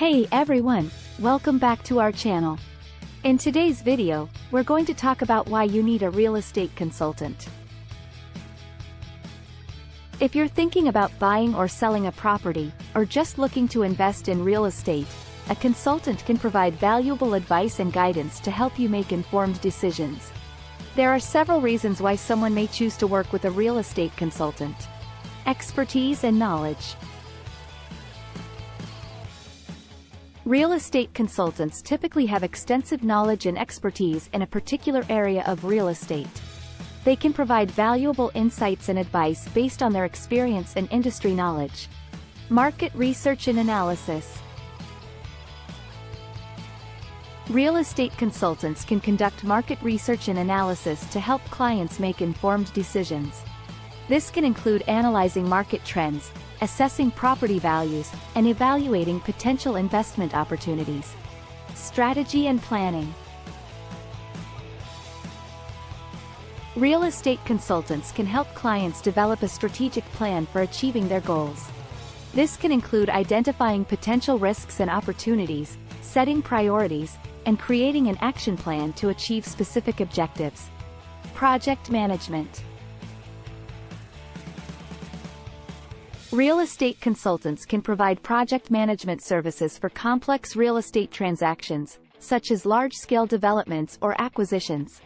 Hey everyone, welcome back to our channel. In today's video, we're going to talk about why you need a real estate consultant. If you're thinking about buying or selling a property, or just looking to invest in real estate, a consultant can provide valuable advice and guidance to help you make informed decisions. There are several reasons why someone may choose to work with a real estate consultant. Expertise and knowledge. Real estate consultants typically have extensive knowledge and expertise in a particular area of real estate. They can provide valuable insights and advice based on their experience and industry knowledge. Market research and analysis. Real estate consultants can conduct market research and analysis to help clients make informed decisions. This can include analyzing market trends, assessing property values, and evaluating potential investment opportunities. Strategy and planning. Real estate consultants can help clients develop a strategic plan for achieving their goals. This can include identifying potential risks and opportunities, setting priorities, and creating an action plan to achieve specific objectives. Project management. Real estate consultants can provide project management services for complex real estate transactions, such as large-scale developments or acquisitions.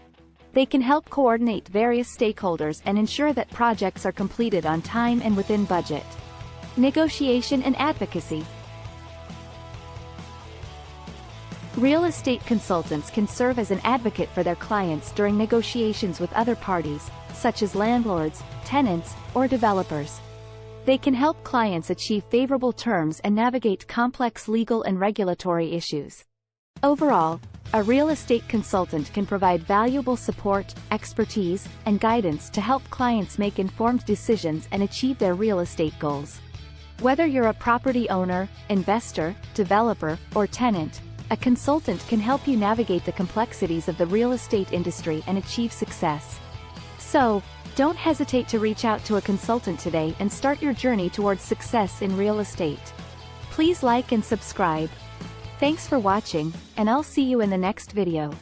They can help coordinate various stakeholders and ensure that projects are completed on time and within budget. Negotiation and advocacy. Real estate consultants can serve as an advocate for their clients during negotiations with other parties, such as landlords, tenants, or developers. They can help clients achieve favorable terms and navigate complex legal and regulatory issues. Overall, a real estate consultant can provide valuable support, expertise, and guidance to help clients make informed decisions and achieve their real estate goals. Whether you're a property owner, investor, developer, or tenant, a consultant can help you navigate the complexities of the real estate industry and achieve success. So, don't hesitate to reach out to a consultant today and start your journey towards success in real estate. Please like and subscribe. Thanks for watching, and I'll see you in the next video.